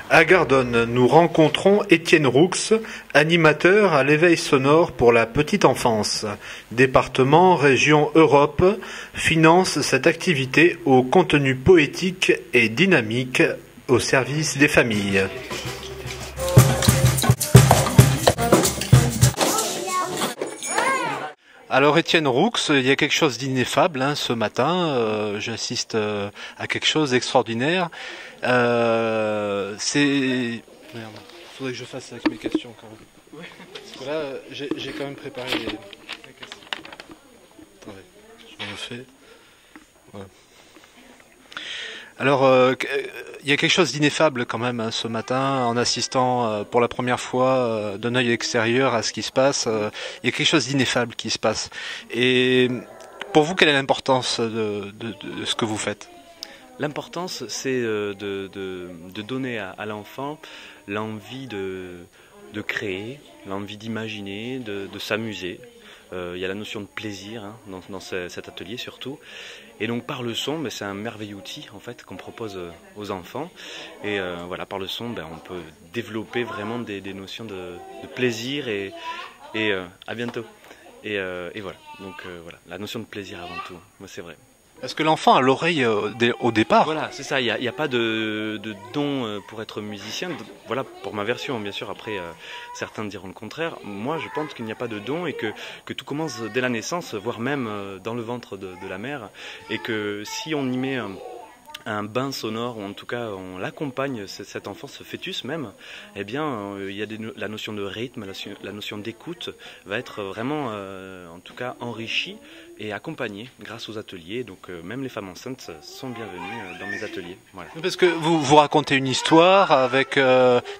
À Gardonne, nous rencontrons Étienne Roux, animateur à l'éveil sonore pour la petite enfance. Département, région Europe, finance cette activité au contenu poétique et dynamique au service des familles. Alors Étienne Roux, il y a quelque chose d'ineffable ce matin, j'assiste à quelque chose d'extraordinaire. C'est... Merde, faudrait que je fasse avec mes questions quand même. Parce que là, j'ai quand même préparé les questions. Attendez, je me le fais. Voilà. Alors, il y a quelque chose d'ineffable quand même ce matin, en assistant pour la première fois d'un œil extérieur à ce qui se passe. Il y a quelque chose d'ineffable qui se passe. Et pour vous, quelle est l'importance de ce que vous faites? L'importance, c'est de donner à l'enfant l'envie de créer, l'envie d'imaginer, de s'amuser. Il y a la notion de plaisir dans cet atelier surtout. Et donc par le son, c'est un merveilleux outil en fait qu'on propose aux enfants. Et voilà, par le son, on peut développer vraiment des notions de plaisir et à bientôt. Et voilà, donc voilà, la notion de plaisir avant tout, moi c'est vrai. Est-ce que l'enfant a l'oreille au départ? Voilà, c'est ça, il n'y a pas de don pour être musicien. Voilà, pour ma version, bien sûr, après certains diront le contraire. Moi, je pense qu'il n'y a pas de don et que tout commence dès la naissance, voire même dans le ventre de la mère. Et que si on y met un bain sonore, ou en tout cas on l'accompagne, cet enfant, ce fœtus même, eh bien il y a la notion de rythme, la notion d'écoute va être vraiment en tout cas enrichie et accompagnée grâce aux ateliers. Donc même les femmes enceintes sont bienvenues dans mes ateliers. Voilà. Parce que vous racontez une histoire avec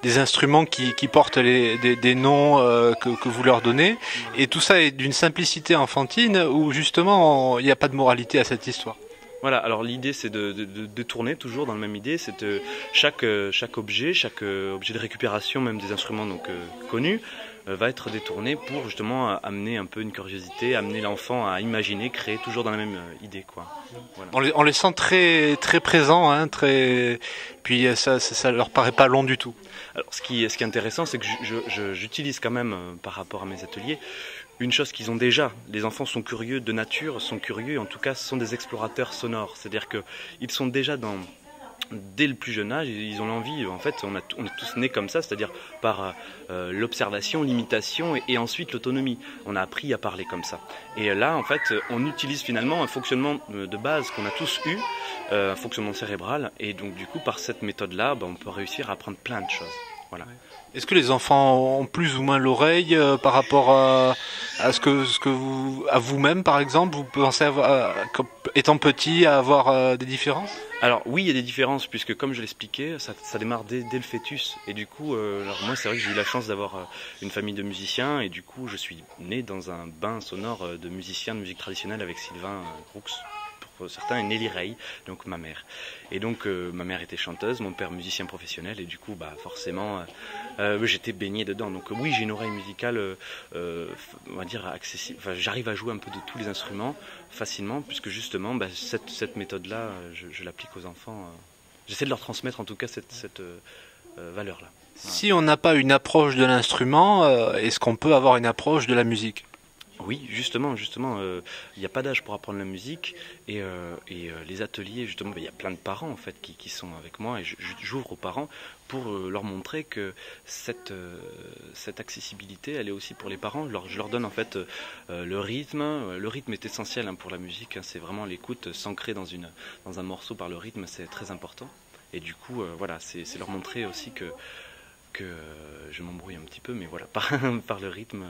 des instruments qui portent des noms que vous leur donnez, et tout ça est d'une simplicité enfantine où justement il n'y a pas de moralité à cette histoire. Voilà, alors l'idée c'est de tourner toujours dans la même idée, c'est chaque objet, objet de récupération, même des instruments donc connus, va être détourné pour justement amener un peu une curiosité, amener l'enfant à imaginer, créer toujours dans la même idée, quoi. Voilà. On les sent très très présents, très. Puis ça leur paraît pas long du tout. Alors ce qui est intéressant, c'est que j'utilise quand même par rapport à mes ateliers une chose qu'ils ont déjà. Les enfants sont curieux de nature, sont curieux, en tout cas sont des explorateurs sonores. C'est-à-dire qu'ils sont déjà dès le plus jeune âge, ils ont l'envie, en fait, on est tous nés comme ça, c'est-à-dire par l'observation, l'imitation et ensuite l'autonomie. On a appris à parler comme ça. Et là, en fait, on utilise finalement un fonctionnement de base qu'on a tous eu, un fonctionnement cérébral, et donc du coup, par cette méthode-là, on peut réussir à apprendre plein de choses. Voilà. Est-ce que les enfants ont plus ou moins l'oreille par rapport à ce que vous, à vous-même par exemple, vous pensez étant petit à avoir des différences? Alors oui, il y a des différences puisque comme je l'expliquais, ça démarre dès le fœtus et du coup, alors moi c'est vrai que j'ai eu la chance d'avoir une famille de musiciens et du coup je suis né dans un bain sonore de musiciens de musique traditionnelle avec Sylvain Roux. Pour certains, et Nelly Rey, donc ma mère. Et donc ma mère était chanteuse, mon père musicien professionnel, et du coup forcément j'étais baigné dedans. Donc oui, j'ai une oreille musicale, on va dire accessible. Enfin, j'arrive à jouer un peu de tous les instruments facilement, puisque justement cette méthode-là, je l'applique aux enfants. J'essaie de leur transmettre en tout cas cette valeur-là. Si on n'a pas une approche de l'instrument, est-ce qu'on peut avoir une approche de la musique? Oui, justement, il n'y a pas d'âge pour apprendre la musique et les ateliers, justement, il y a plein de parents en fait qui sont avec moi et j'ouvre aux parents pour leur montrer que cette accessibilité, elle est aussi pour les parents. Je leur donne en fait le rythme. Le rythme est essentiel pour la musique. C'est vraiment l'écoute, s'ancrer dans un morceau par le rythme, c'est très important. Et du coup, voilà, c'est leur montrer aussi que je m'embrouille un petit peu, mais voilà, par le rythme,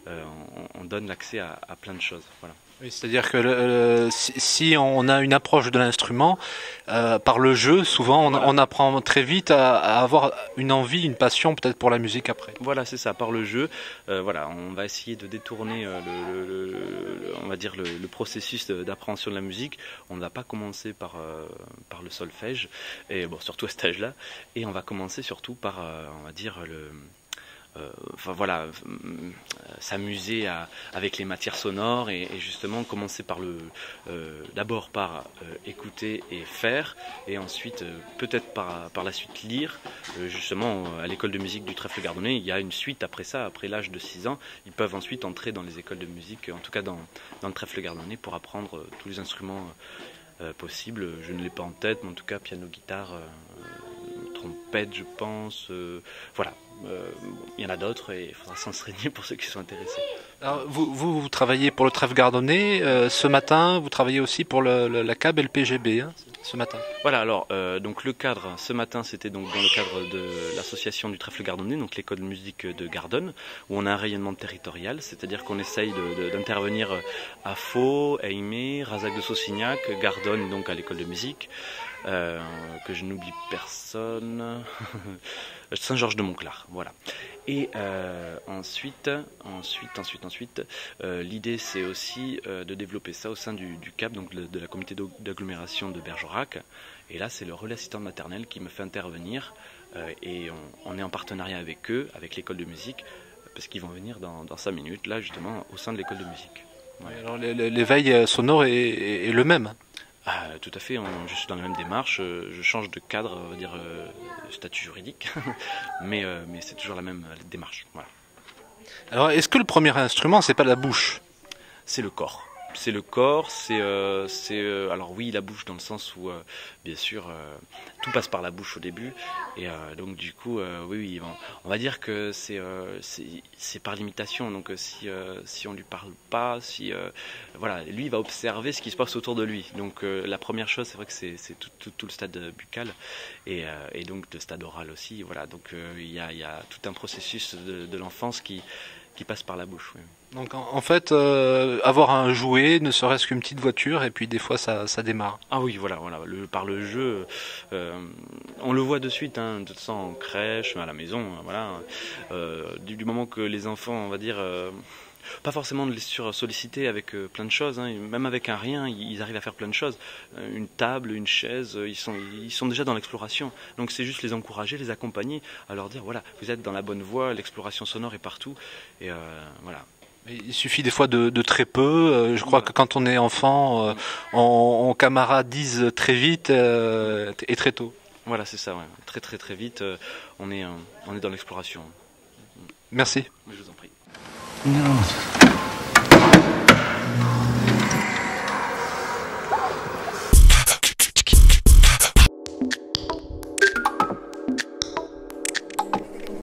on donne l'accès à plein de choses. Voilà. Oui, c'est-à-dire que si on a une approche de l'instrument, par le jeu, souvent on apprend très vite à avoir une envie, une passion peut-être pour la musique après. Voilà, c'est ça, par le jeu, voilà, on va essayer de détourner on va dire le processus d'appréhension de la musique. On ne va pas commencer par le solfège, et bon, surtout à cet âge-là, et on va commencer surtout par, on va dire, enfin voilà, s'amuser avec les matières sonores et justement commencer par d'abord par écouter et faire, et ensuite peut-être par la suite lire. Justement, à l'école de musique du Trèfle Gardonnais, il y a une suite après ça, après l'âge de 6 ans, ils peuvent ensuite entrer dans les écoles de musique, en tout cas dans le Trèfle Gardonnais, pour apprendre tous les instruments possibles. Je ne l'ai pas en tête, mais en tout cas piano, guitare, trompette, je pense, voilà. Il y en a d'autres et il faudra s'enseigner pour ceux qui sont intéressés. Alors, vous travaillez pour le Trèfle Gardonnais. Ce matin, vous travaillez aussi pour la CAB et le PGB, hein, ce matin. Voilà, alors donc le cadre, ce matin, c'était donc dans le cadre de l'association du Trèfle Gardonnais, donc l'école de musique de Gardonne, où on a un rayonnement territorial, c'est-à-dire qu'on essaye d'intervenir à Faux, Aimé, Razac de Saucignac, Gardonne, donc à l'école de musique, que je n'oublie personne, Saint-Georges-de-Montclar, voilà. Et ensuite, l'idée c'est aussi de développer ça au sein du CAP, donc de la communauté d'agglomération de Bergerac. Et là, c'est le relais assistant maternel qui me fait intervenir, et on est en partenariat avec eux, avec l'école de musique, parce qu'ils vont venir dans 5 minutes, là justement, au sein de l'école de musique. Ouais. Alors l'éveil sonore est le même. Ah, tout à fait, je suis dans la même démarche, je change de cadre, on va dire statut juridique, mais c'est toujours la même démarche. Voilà. Alors est-ce que le premier instrument, c'est pas la bouche? C'est le corps. C'est le corps, alors oui, la bouche dans le sens où bien sûr tout passe par la bouche au début, et donc du coup oui, on va dire que c'est par l'imitation. Donc si on lui parle pas, voilà, lui il va observer ce qui se passe autour de lui. Donc la première chose, c'est vrai que c'est tout le stade buccal et donc le stade oral aussi. Voilà, donc il y a tout un processus de l'enfance qui passe par la bouche. Oui. Donc en fait, avoir un jouet, ne serait-ce qu'une petite voiture, et puis des fois ça démarre. Ah oui, voilà, par le jeu, on le voit de suite, hein, de toute façon en crèche, à la maison, voilà. Du moment que les enfants, on va dire, pas forcément de les sursolliciter avec plein de choses, hein, même avec un rien, ils arrivent à faire plein de choses. Une table, une chaise, ils sont déjà dans l'exploration. Donc c'est juste les encourager, les accompagner, à leur dire voilà, vous êtes dans la bonne voie, l'exploration sonore est partout, et voilà. Il suffit des fois de très peu. Je crois que quand on est enfant, on camaradise très vite et très tôt. Voilà, c'est ça, ouais. Très très très vite, on est dans l'exploration. Merci. Je vous en prie. Non.